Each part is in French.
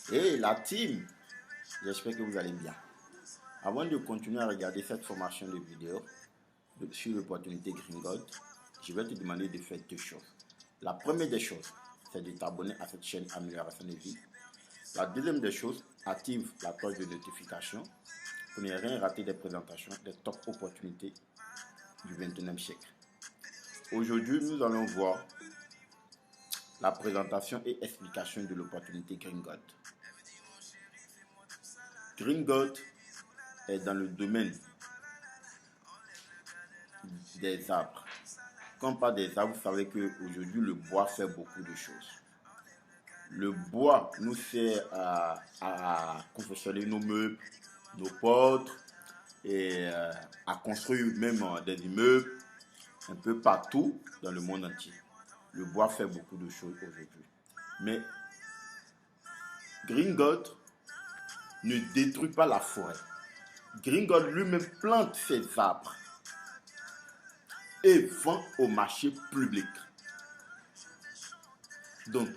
Hey la team, j'espère que vous allez bien. Avant de continuer à regarder cette formation de vidéo sur l'opportunité Gringold, je vais te demander de faire deux choses. La première des choses, c'est de t'abonner à cette chaîne Amélioration de vie. La deuxième des choses, active la cloche de notification pour ne rien rater des présentations des top opportunités du 21e siècle. Aujourd'hui, nous allons voir la présentation et explication de l'opportunité Gringold. Gringold est dans le domaine des arbres. Quand on parle des arbres, vous savez qu'aujourd'hui, le bois fait beaucoup de choses. Le bois nous sert à confectionner nos meubles, nos portes, et à construire même des immeubles un peu partout dans le monde entier. Le bois fait beaucoup de choses aujourd'hui. Mais Gringold ne détruit pas la forêt. Gringold lui-même plante ses arbres et vend au marché public. Donc,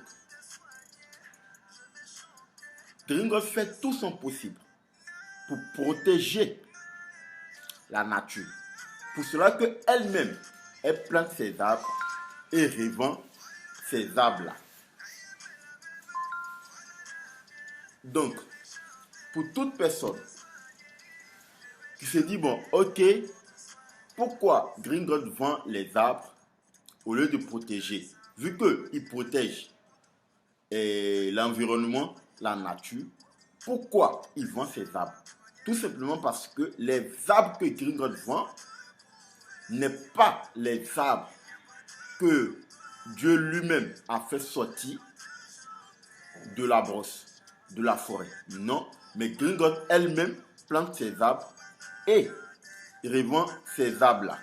Gringold fait tout son possible pour protéger la nature. Pour cela qu'elle-même, elle plante ses arbres et revend ces arbres-là. Donc, pour toute personne qui se dit, bon, ok, pourquoi Gringold vend les arbres au lieu de protéger? Vu qu'il protège l'environnement, la nature, pourquoi il vend ces arbres? Tout simplement parce que les arbres que Gringold vend n'est pas les arbres que Dieu lui-même a fait sortir de la brosse, de la forêt. Non, mais Gringold elle-même plante ses arbres et revend ces arbres-là.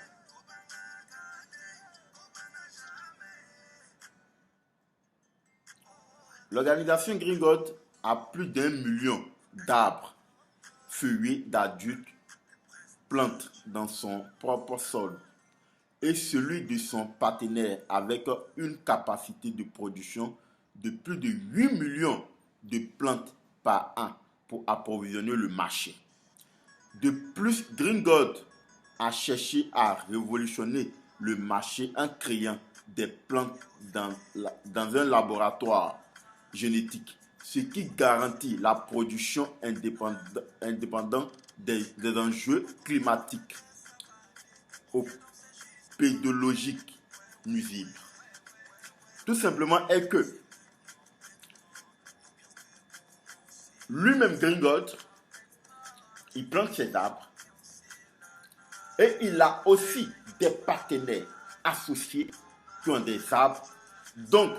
L'organisation Gringold a plus d'1 million d'arbres feuillés d'adultes plantes dans son propre sol et celui de son partenaire avec une capacité de production de plus de 8 millions de plantes par an pour approvisionner le marché. De plus, Gringold a cherché à révolutionner le marché en créant des plantes dans un laboratoire génétique, ce qui garantit la production indépendante des enjeux climatiques ou pédologiques nuisibles. Tout simplement est que lui-même Gringold, il plante ses arbres et il a aussi des partenaires associés qui ont des arbres. Donc,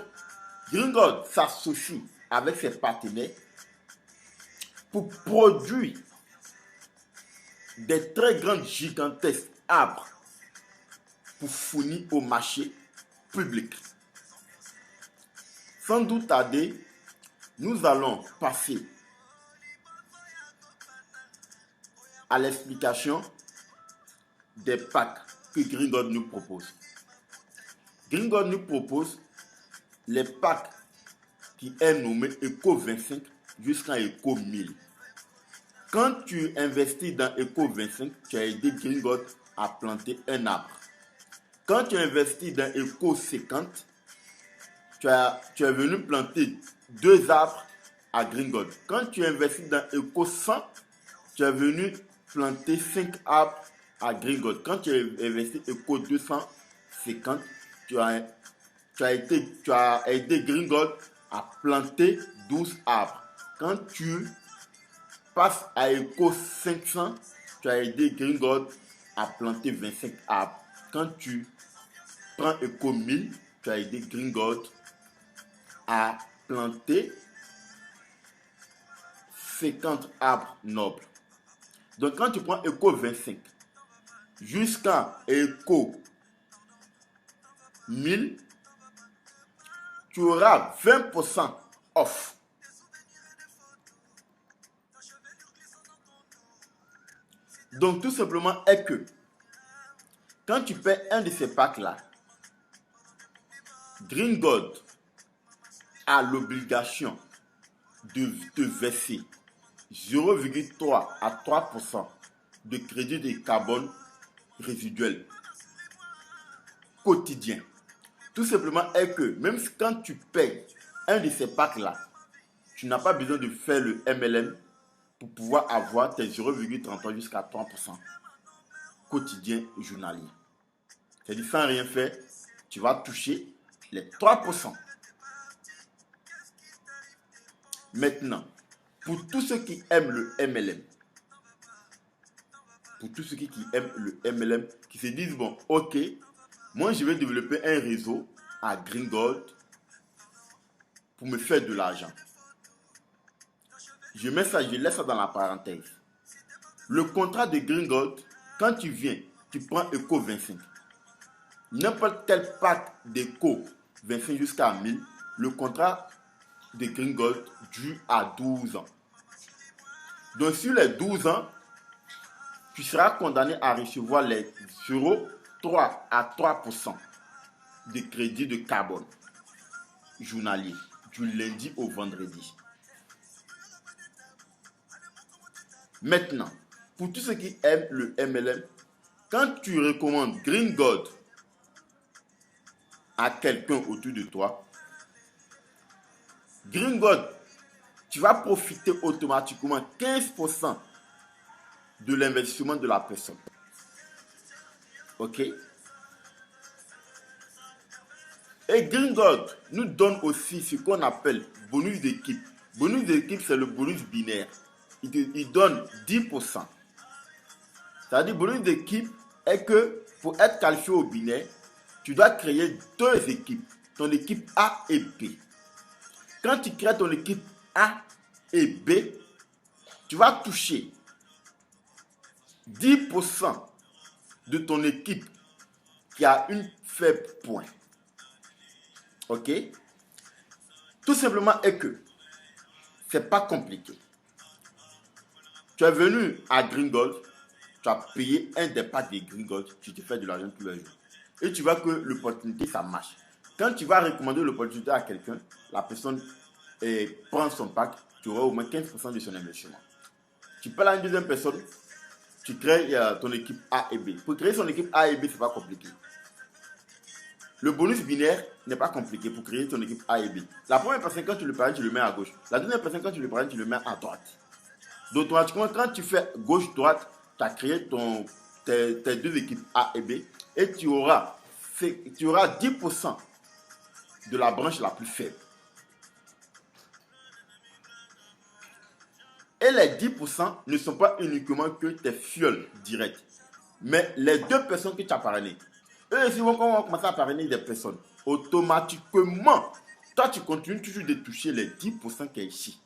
Gringold s'associe avec ses partenaires pour produire des très grands, gigantesques arbres pour fournir au marché public. Sans doute tarder, nous allons passer à l'explication des packs que Gringold nous propose. Gringold nous propose les packs qui est nommé Eco 25 jusqu'à Eco 1000. Quand tu investis dans Eco 25, tu as aidé Gringold à planter un arbre. Quand tu investis dans Eco 50, tu es venu planter 2 arbres à Gringold. Quand tu investis dans Eco 100, tu es venu planter 5 arbres à Gringold. Quand tu as investi Eco 250, tu as aidé Gringold à planter 12 arbres. Quand tu passes à Eco 500, tu as aidé Gringold à planter 25 arbres. Quand tu prends Eco 1000, tu as aidé Gringold à planter 50 arbres nobles. Donc quand tu prends Eco 25 jusqu'à Eco 1000, tu auras 20% off. Donc tout simplement est que quand tu paies un de ces packs-là, Gringold a l'obligation de te verser 0,3 à 3% de crédit de carbone résiduel quotidien. Tout simplement est que même quand tu payes un de ces packs-là, tu n'as pas besoin de faire le MLM pour pouvoir avoir tes 0,33 jusqu'à 3% quotidien journalier. C'est-à-dire sans rien faire, tu vas toucher les 3%. Maintenant, pour tous ceux qui aiment le MLM, pour tous ceux qui aiment le MLM, qui se disent, bon, ok, moi je vais développer un réseau à Green Gold pour me faire de l'argent. Je laisse ça dans la parenthèse. Le contrat de Green Gold, quand tu viens, tu prends Eco 25. N'importe quel pack d'Eco 25 jusqu'à 1000, le contrat de Green Gold dure à 12 ans. Donc sur les 12 ans, tu seras condamné à recevoir les 0,3 à 3% de crédit de carbone journalier du lundi au vendredi. Maintenant, pour tous ceux qui aiment le MLM, quand tu recommandes Green Gold à quelqu'un autour de toi, Green Gold, tu vas profiter automatiquement 15% de l'investissement de la personne. Ok? Et Green Gold nous donne aussi ce qu'on appelle bonus d'équipe. Bonus d'équipe, c'est le bonus binaire. Il donne 10%. C'est-à-dire, bonus d'équipe est que pour être qualifié au binaire, tu dois créer 2 équipes, ton équipe A et B. Quand tu crées ton équipe A et B, tu vas toucher 10% de ton équipe qui a une faible point. Ok? Tout simplement est que c'est pas compliqué. Tu es venu à Green Gold, tu as payé un des packs de Green Gold, tu te fais de l'argent tous les jours. Et tu vois que l'opportunité, ça marche. Quand tu vas recommander l'opportunité à quelqu'un, la personne prend son pack, tu auras au moins 15% de son investissement. Tu parles à une deuxième personne, tu crées ton équipe A et B. Pour créer son équipe A et B, c'est pas compliqué. Le bonus binaire n'est pas compliqué pour créer ton équipe A et B. La première personne, quand tu le parraines, tu le mets à gauche. La deuxième personne, quand tu le parraines, tu le mets à droite. Donc, automatiquement, quand tu fais gauche-droite, tu as créé tes 2 équipes A et B et tu auras 10% de la branche la plus faible. Et les 10% ne sont pas uniquement que tes fioles directes, mais les 2 personnes que tu as parrainées. Eux aussi vont commencer à parrainer des personnes. Automatiquement, toi tu continues toujours de toucher les 10% qui est ici,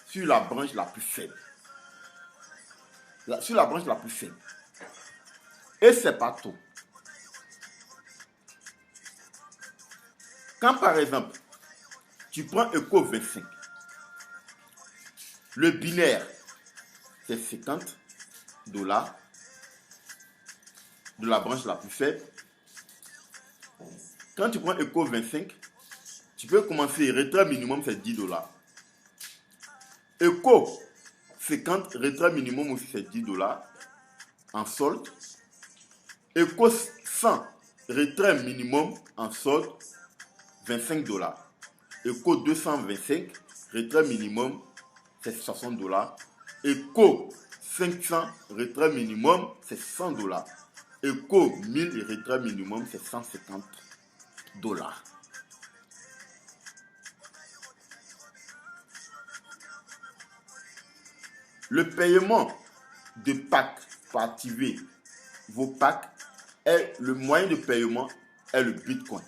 sur la branche la plus faible. Sur la branche la plus faible. Et c'est pas tout. Quand par exemple, tu prends Eco 25, le binaire, c'est $50 de la branche la plus faible. Quand tu prends Eco 25, tu peux commencer, retrait minimum c'est $10. Eco 50, retrait minimum aussi c'est $10 en solde. Eco 100, retrait minimum en solde $25. Eco 225, retrait minimum c'est $60. Eco 500, retrait minimum c'est $100. Eco 1000, retrait minimum c'est $150. Le paiement de packs pour activer vos packs, le moyen de paiement est le Bitcoin.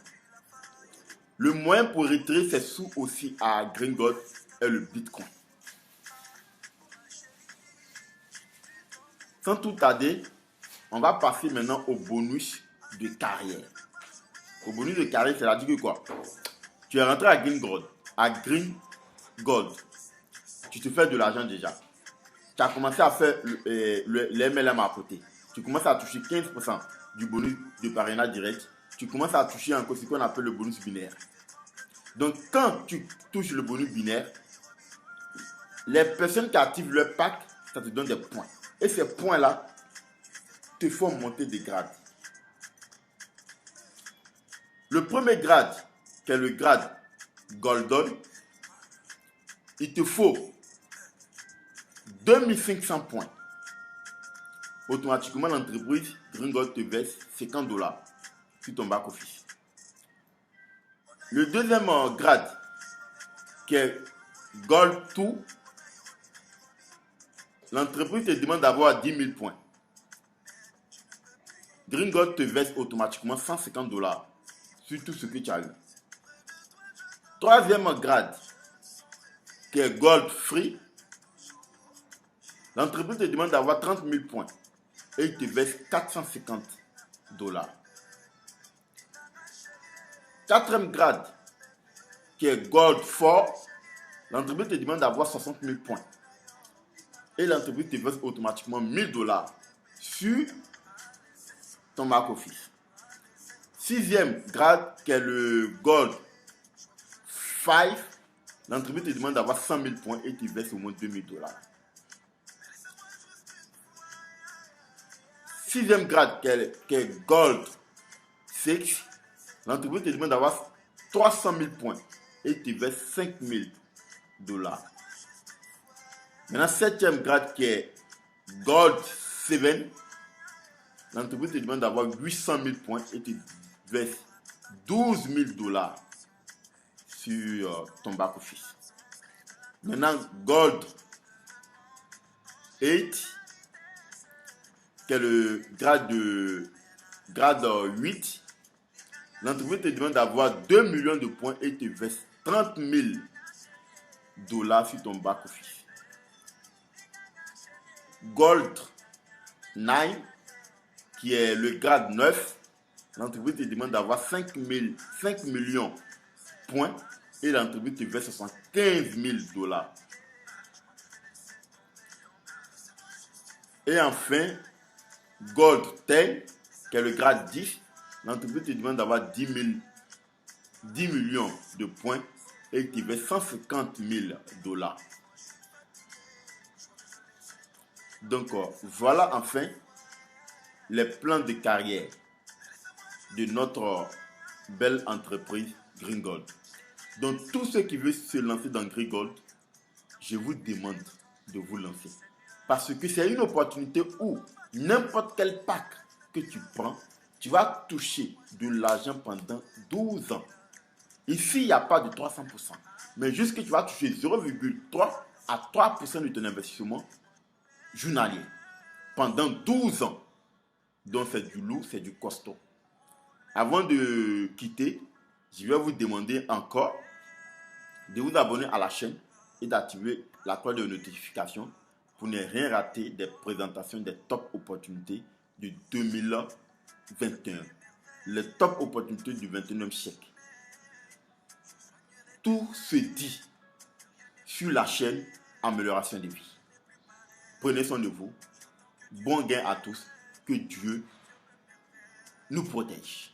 Le moyen pour retirer ses sous aussi à Green Gold est le Bitcoin. Sans tout tarder, on va passer maintenant au bonus de carrière. Au bonus de carrière, c'est-à-dire que quoi? Tu es rentré à Green Gold. Tu te fais de l'argent déjà. Tu as commencé à faire le MLM à côté. Tu commences à toucher 15% du bonus de parrainage direct. Tu commences à toucher encore ce qu'on appelle le bonus binaire. Donc, quand tu touches le bonus binaire, les personnes qui activent leur pack, ça te donne des points. Et ces points-là te font monter des grades. Le premier grade, qui est le grade Golden, il te faut 2500 points. Automatiquement, l'entreprise Green Gold te verse $50 sur ton back-office. Le deuxième grade, qui est Gold 2, l'entreprise te demande d'avoir 10 000 points. Green Gold te verse automatiquement $150 sur tout ce que tu as eu. Troisième grade, qui est Gold Free, l'entreprise te demande d'avoir 30 000 points et il te verse $450. Quatrième grade, qui est Gold 4, l'entreprise te demande d'avoir 60 000 points et l'entreprise te verse automatiquement $1000 sur ton back-office. Sixième grade, qui est le Gold 5, l'entreprise te demande d'avoir 100 000 points et tu verses au moins $2000. Sixième grade, qui est Gold 6, l'entreprise te demande d'avoir 300 000 points et tu verses $5000. Maintenant, septième grade, qui est Gold 7, l'entreprise te demande d'avoir 800 000 points et tu verses $12 000 sur ton back-office. Maintenant, Gold 8, qui est le grade 8, l'entreprise te demande d'avoir 2 millions de points et te verse $30 000 sur ton back-office. Gold 9, qui est le grade 9, l'entreprise te demande d'avoir 5 millions de points et l'entreprise te verse $75 000. Et enfin, Gold 10, qui est le grade 10, l'entreprise te demande d'avoir 10 millions de points et il te verse $150 000. Donc, voilà enfin les plans de carrière de notre belle entreprise Green Gold. Donc, tous ceux qui veulent se lancer dans Green Gold, je vous demande de vous lancer. Parce que c'est une opportunité où n'importe quel pack que tu prends, tu vas toucher de l'argent pendant 12 ans. Ici, il n'y a pas de 300%. Mais juste que tu vas toucher 0,3 à 3% de ton investissement journalier pendant 12 ans. Donc, c'est du lourd, c'est du costaud. Avant de quitter, je vais vous demander encore de vous abonner à la chaîne et d'activer la cloche de notification pour ne rien rater des présentations des top opportunités de 2021. Les top opportunités du 21e siècle. Tout se dit sur la chaîne Amélioration des vies. Prenez soin de vous. Bon gain à tous. Que Dieu nous protège.